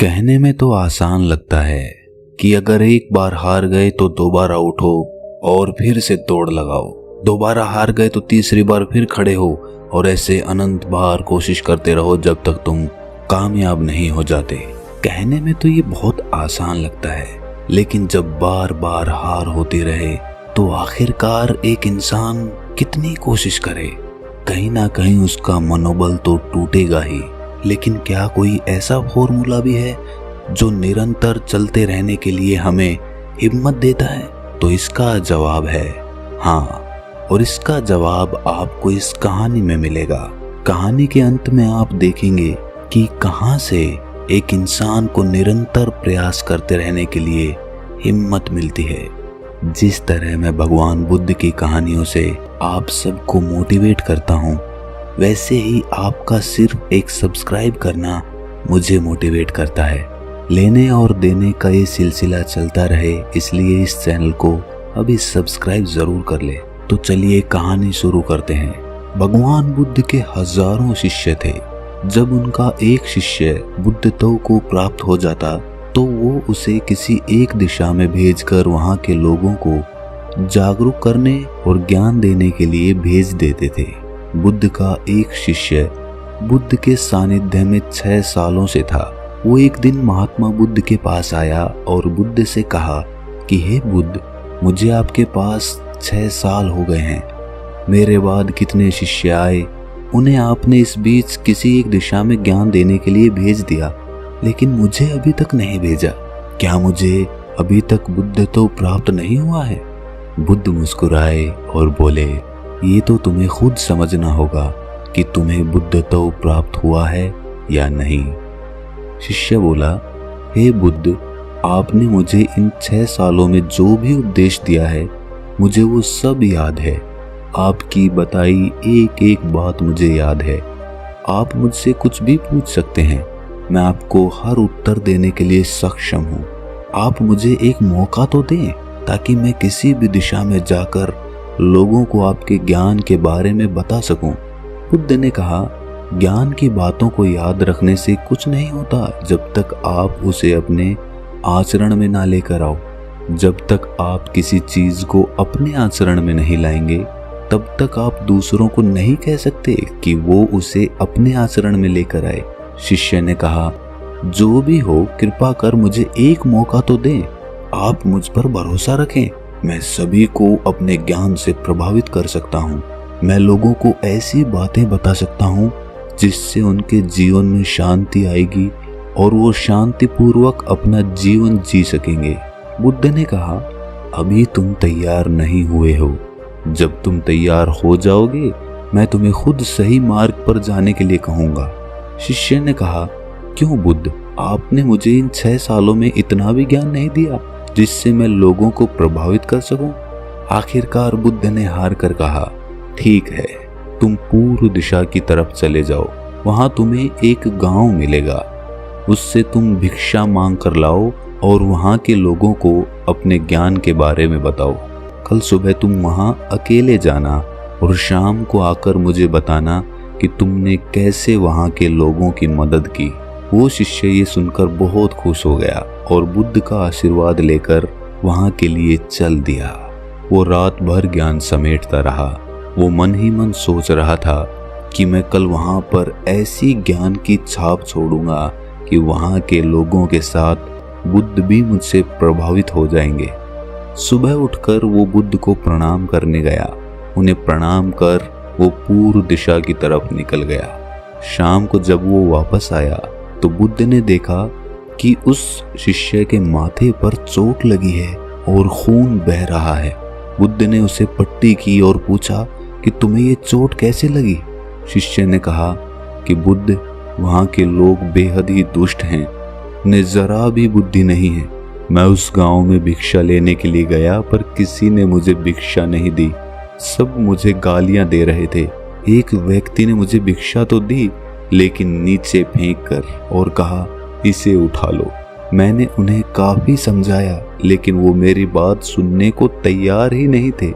कहने में तो आसान लगता है कि अगर एक बार हार गए तो दोबारा उठो और फिर से दौड़ लगाओ, दोबारा हार गए तो तीसरी बार फिर खड़े हो और ऐसे अनंत बार कोशिश करते रहो जब तक तुम कामयाब नहीं हो जाते। कहने में तो ये बहुत आसान लगता है, लेकिन जब बार बार हार होती रहे तो आखिरकार एक इंसान कितनी कोशिश करे, कहीं ना कहीं उसका मनोबल तो टूटेगा ही। लेकिन क्या कोई ऐसा फॉर्मूला भी है जो निरंतर चलते रहने के लिए हमें हिम्मत देता है? तो इसका जवाब है हाँ, और इसका जवाब आपको इस कहानी में मिलेगा। कहानी के अंत में आप देखेंगे कि कहां से एक इंसान को निरंतर प्रयास करते रहने के लिए हिम्मत मिलती है। जिस तरह मैं भगवान बुद्ध की कहानियों से आप सबको मोटिवेट करता हूँ, वैसे ही आपका सिर्फ एक सब्सक्राइब करना मुझे मोटिवेट करता है। लेने और देने का ये सिलसिला चलता रहे, इसलिए इस चैनल को अभी सब्सक्राइब जरूर कर ले। तो चलिए कहानी शुरू करते हैं। भगवान बुद्ध के हजारों शिष्य थे। जब उनका एक शिष्य बुद्धत्व को प्राप्त हो जाता तो वो उसे किसी एक दिशा में भेजकर वहाँ के लोगों को जागरूक करने और ज्ञान देने के लिए भेज देते थे। बुद्ध का एक शिष्य बुद्ध के सानिध्य में 6 सालों से था। वो एक दिन महात्मा बुद्ध के पास आया और बुद्ध से कहा कि हे बुद्ध, मुझे आपके पास 6 साल हो गए हैं। मेरे बाद कितने शिष्य आए, उन्हें आपने इस बीच किसी एक दिशा में ज्ञान देने के लिए भेज दिया, लेकिन मुझे अभी तक नहीं भेजा। क्या मुझे अभी तक बुद्धत्व प्राप्त नहीं हुआ है? बुद्ध मुस्कुराए और बोले, ये तो तुम्हें खुद समझना होगा कि तुम्हें बुद्धत्व प्राप्त हुआ है या नहीं। शिष्य बोला, हे बुद्ध, आपने मुझे इन 6 सालों में जो भी उपदेश दिया है, मुझे वो सब याद है। आपकी बताई एक एक बात मुझे याद है। आप मुझसे कुछ भी पूछ सकते हैं, मैं आपको हर उत्तर देने के लिए सक्षम हूँ। आप मुझे एक मौका तो दें ताकि मैं किसी भी दिशा में जाकर लोगों को आपके ज्ञान के बारे में बता सकूं। बुद्ध ने कहा, ज्ञान की बातों को याद रखने से कुछ नहीं होता जब तक आप उसे अपने आचरण में ना लेकर आओ। जब तक आप किसी चीज को अपने आचरण में नहीं लाएंगे, तब तक आप दूसरों को नहीं कह सकते कि वो उसे अपने आचरण में लेकर आए। शिष्य ने कहा, जो भी हो, कृपा कर मुझे एक मौका तो दें। आप मुझ पर भरोसा रखें, मैं सभी को अपने ज्ञान से प्रभावित कर सकता हूँ। मैं लोगों को ऐसी बातें बता सकता हूँ जिससे उनके जीवन में शांति आएगी और वो शांतिपूर्वक अपना जीवन जी सकेंगे। बुद्ध ने कहा, अभी तुम तैयार नहीं हुए हो। जब तुम तैयार हो जाओगे, मैं तुम्हें खुद सही मार्ग पर जाने के लिए कहूँगा। शिष्य ने कहा, क्यों बुद्ध, आपने मुझे इन 6 सालों में इतना भी ज्ञान नहीं दिया जिससे मैं लोगों को प्रभावित कर सकूं? आखिरकार बुद्ध ने हार कर कहा, ठीक है, तुम पूर्व दिशा की तरफ चले जाओ। वहां तुम्हें एक गांव मिलेगा, उससे तुम भिक्षा मांग कर लाओ और वहां के लोगों को अपने ज्ञान के बारे में बताओ। कल सुबह तुम वहां अकेले जाना और शाम को आकर मुझे बताना कि तुमने कैसे वहां के लोगों की मदद की। वो शिष्य ये सुनकर बहुत खुश हो गया और बुद्ध का आशीर्वाद लेकर वहां के लिए चल दिया। वो रात भर ज्ञान समेटता रहा। वो मन ही मन सोच रहा था कि मैं कल वहां पर ऐसी ज्ञान की छाप छोड़ूंगा कि वहां के लोगों के साथ बुद्ध भी मुझसे प्रभावित हो जाएंगे। सुबह उठकर वो बुद्ध को प्रणाम करने गया। उन्हें प्रणाम कर वो पूर्व दिशा की तरफ निकल गया। शाम को जब वो वापस आया तो बुद्ध ने देखा कि उस शिष्य के माथे पर चोट लगी है और खून बह रहा है। बुद्ध ने उसे पट्टी की और पूछा कि तुम्हें ये चोट कैसे लगी? शिष्य ने कहा कि बुद्ध, वहाँ के लोग बेहद ही दुष्ट हैं, उन्हें जरा भी बुद्धि नहीं है। मैं उस गांव में भिक्षा लेने के लिए गया पर किसी ने मुझे भिक्षा नहीं दी, सब मुझे गालियां दे रहे थे। एक व्यक्ति ने मुझे भिक्षा तो दी, लेकिन नीचे फेंक कर और कहा, इसे उठा लो। मैंने उन्हें काफी समझाया, लेकिन वो मेरी बात सुनने को तैयार ही नहीं थे।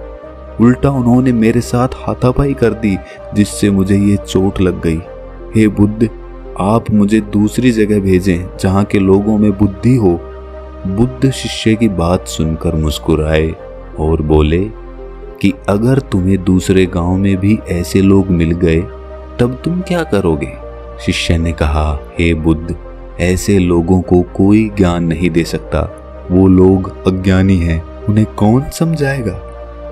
उल्टा उन्होंने मेरे साथ हाथापाई कर दी, जिससे मुझे ये चोट लग गई। हे बुद्ध, आप मुझे दूसरी जगह भेजें जहाँ के लोगों में बुद्धि हो। बुद्ध शिष्य की बात सुनकर मुस्कुराए और बोले कि अगर तुम्हें दूसरे गांव में भी ऐसे लोग मिल गए तब तुम क्या करोगे? शिष्य ने कहा, हे बुद्ध, ऐसे लोगों को कोई ज्ञान नहीं दे सकता। वो लोग अज्ञानी हैं, उन्हें कौन समझाएगा?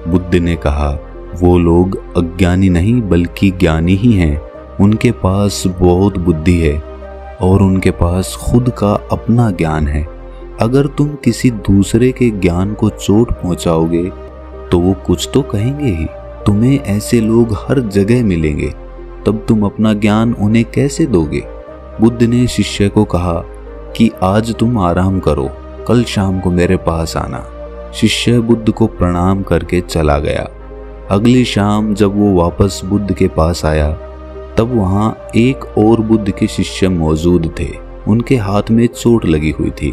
बुद्ध ने कहा, वो लोग अज्ञानी नहीं बल्कि ज्ञानी ही हैं। उनके पास बहुत बुद्धि है और उनके पास खुद का अपना ज्ञान है। अगर तुम किसी दूसरे के ज्ञान को चोट पहुंचाओगे तो वो कुछ तो कहेंगे ही। तुम्हें ऐसे लोग हर जगह मिलेंगे, तब तुम अपना ज्ञान उन्हें कैसे दोगे? बुद्ध ने शिष्य को कहा कि आज तुम आराम करो, कल शाम को मेरे पास आना। शिष्य बुद्ध को प्रणाम करके चला गया। अगली शाम जब वो वापस बुद्ध के पास आया तब वहाँ एक और बुद्ध के शिष्य मौजूद थे। उनके हाथ में चोट लगी हुई थी।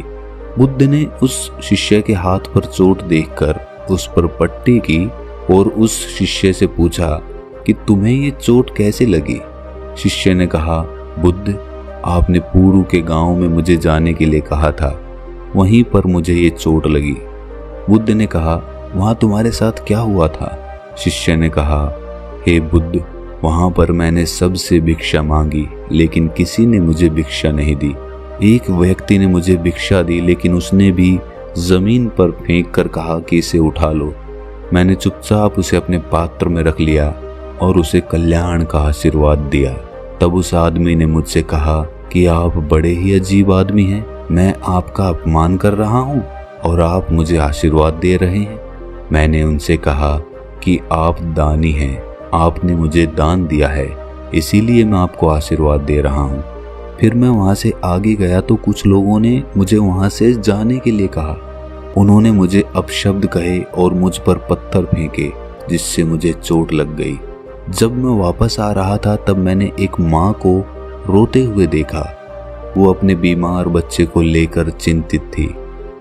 बुद्ध ने उस शिष्य के हाथ पर चोट देखकर उस पर पट्टी की और उस शिष्य से पूछा कि तुम्हें ये चोट कैसे लगी? शिष्य ने कहा, बुद्ध, आपने पूर्व के गांव में मुझे जाने के लिए कहा था, वहीं पर मुझे ये चोट लगी। बुद्ध ने कहा, वहां तुम्हारे साथ क्या हुआ था? शिष्य ने कहा, हे बुद्ध, वहां पर मैंने सबसे भिक्षा मांगी लेकिन किसी ने मुझे भिक्षा नहीं दी। एक व्यक्ति ने मुझे भिक्षा दी लेकिन उसने भी जमीन पर फेंक कर कहा कि इसे उठा लो। मैंने चुपचाप उसे अपने पात्र में रख लिया और उसे कल्याण का आशीर्वाद दिया। तब उस आदमी ने मुझसे कहा कि आप बड़े ही अजीब आदमी हैं। मैं आपका अपमान कर रहा हूँ और आप मुझे आशीर्वाद दे रहे हैं। मैंने उनसे कहा कि आप दानी हैं, आपने मुझे दान दिया है, इसीलिए मैं आपको आशीर्वाद दे रहा हूँ। फिर मैं वहाँ से आगे गया तो कुछ लोगों ने मुझे वहाँ से जाने के लिए कहा। उन्होंने मुझे अपशब्द कहे और मुझ पर पत्थर फेंके, जिससे मुझे चोट लग गई। जब मैं वापस आ रहा था तब मैंने एक माँ को रोते हुए देखा। वो अपने बीमार बच्चे को लेकर चिंतित थी।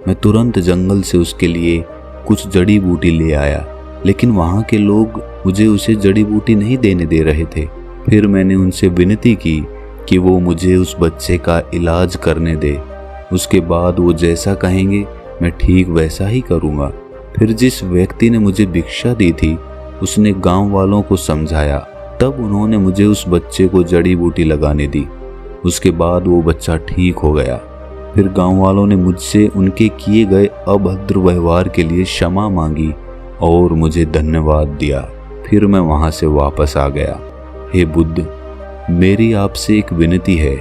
मैं तुरंत जंगल से उसके लिए कुछ जड़ी बूटी ले आया, लेकिन वहाँ के लोग मुझे उसे जड़ी बूटी नहीं देने दे रहे थे। फिर मैंने उनसे विनती की कि वो मुझे उस बच्चे का इलाज करने दे। उसके बाद वो जैसा कहेंगे मैं ठीक वैसा ही करूँगा। फिर जिस व्यक्ति ने मुझे भिक्षा दी थी उसने गांव वालों को समझाया। तब उन्होंने मुझे उस बच्चे को जड़ी बूटी लगाने दी। उसके बाद वो बच्चा ठीक हो गया। फिर गांव वालों ने मुझसे उनके किए गए अभद्र व्यवहार के लिए क्षमा मांगी और मुझे धन्यवाद दिया। फिर मैं वहां से वापस आ गया। हे बुद्ध, मेरी आपसे एक विनती है।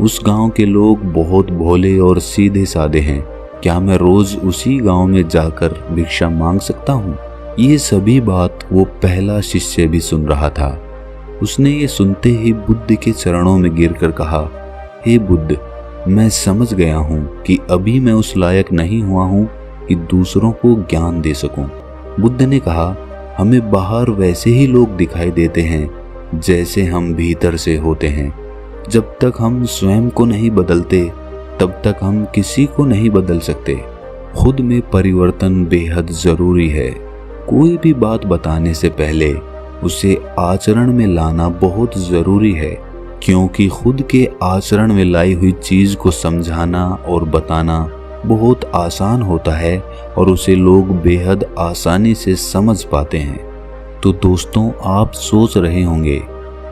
उस गांव के लोग बहुत भोले और सीधे साधे हैं। क्या मैं रोज उसी गांव में जाकर भिक्षा मांग सकता हूँ? ये सभी बात वो पहला शिष्य भी सुन रहा था। उसने ये सुनते ही बुद्ध के चरणों में गिरकर कहा, हे बुद्ध, मैं समझ गया हूँ कि अभी मैं उस लायक नहीं हुआ हूँ कि दूसरों को ज्ञान दे सकूं। बुद्ध ने कहा, हमें बाहर वैसे ही लोग दिखाई देते हैं जैसे हम भीतर से होते हैं। जब तक हम स्वयं को नहीं बदलते तब तक हम किसी को नहीं बदल सकते। खुद में परिवर्तन बेहद जरूरी है। कोई भी बात बताने से पहले उसे आचरण में लाना बहुत जरूरी है, क्योंकि खुद के आचरण में लाई हुई चीज को समझाना और बताना बहुत आसान होता है और उसे लोग बेहद आसानी से समझ पाते हैं। तो दोस्तों, आप सोच रहे होंगे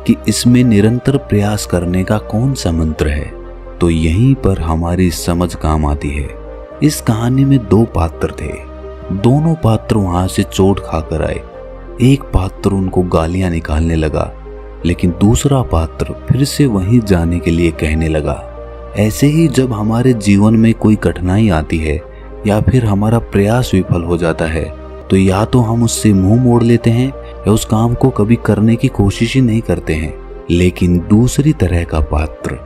कि इसमें निरंतर प्रयास करने का कौन सा मंत्र है, तो यहीं पर हमारी समझ काम आती है। इस कहानी में दो पात्र थे। दोनों पात्र वहां से चोट खाकर आए। एक पात्र उनको गालियां निकालने लगा, लेकिन दूसरा पात्र फिर से वहीं जाने के लिए कहने लगा। ऐसे ही जब हमारे जीवन में कोई कठिनाई आती है या फिर हमारा प्रयास विफल हो जाता है, तो या तो हम उससे मुंह मोड़ लेते हैं या उस काम को कभी करने की कोशिश ही नहीं करते हैं। लेकिन दूसरी तरह का पात्र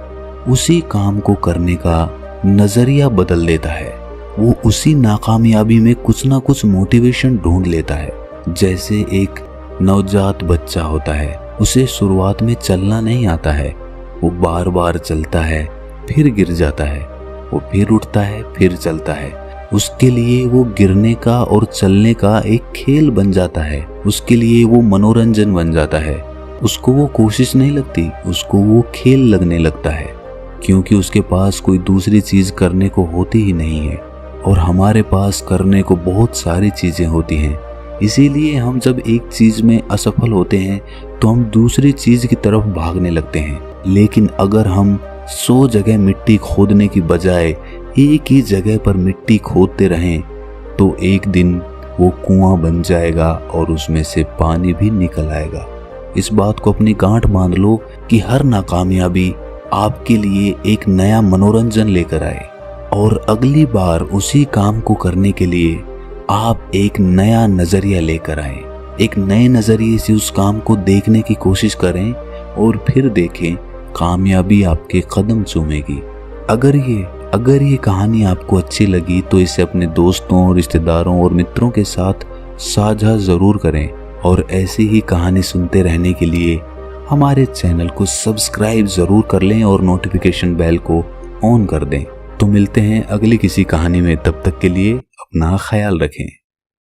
उसी काम को करने का नजरिया बदल देता है। वो उसी नाकामयाबी में कुछ ना कुछ मोटिवेशन ढूंढ लेता है। जैसे एक नवजात बच्चा होता है, उसे शुरुआत में चलना नहीं आता है। वो बार बार चलता है, फिर गिर जाता है, वो फिर उठता है, फिर चलता है। उसके लिए वो गिरने का और चलने का एक खेल बन जाता है। उसके लिए वो मनोरंजन बन जाता है। उसको वो कोशिश नहीं लगती, उसको वो खेल लगने लगता है, क्योंकि उसके पास कोई दूसरी चीज करने को होती ही नहीं है। और हमारे पास करने को बहुत सारी चीजें होती हैं, इसीलिए हम जब एक चीज में असफल होते हैं तो हम दूसरी चीज की तरफ भागने लगते हैं। लेकिन अगर हम 100 जगह मिट्टी खोदने की बजाय एक ही जगह पर मिट्टी खोदते रहें तो एक दिन वो कुआं बन जाएगा और उसमें से पानी भी निकल आएगा। इस बात को अपनी गांठ बांध लो कि हर नाकामयाबी आपके लिए एक नया मनोरंजन लेकर आए, और अगली बार उसी काम को करने के लिए आप एक नया नजरिया लेकर आए। एक नए नजरिए से उस काम को देखने की कोशिश करें और फिर देखें कामयाबी आपके कदम चूमेगी। अगर ये कहानी आपको अच्छी लगी तो इसे अपने दोस्तों, रिश्तेदारों और मित्रों के साथ साझा जरूर करें, और ऐसी ही कहानी सुनते रहने के लिए हमारे चैनल को सब्सक्राइब जरूर कर लें और नोटिफिकेशन बेल को ऑन कर दें। तो मिलते हैं अगली किसी कहानी में, तब तक के लिए अपना ख्याल रखें।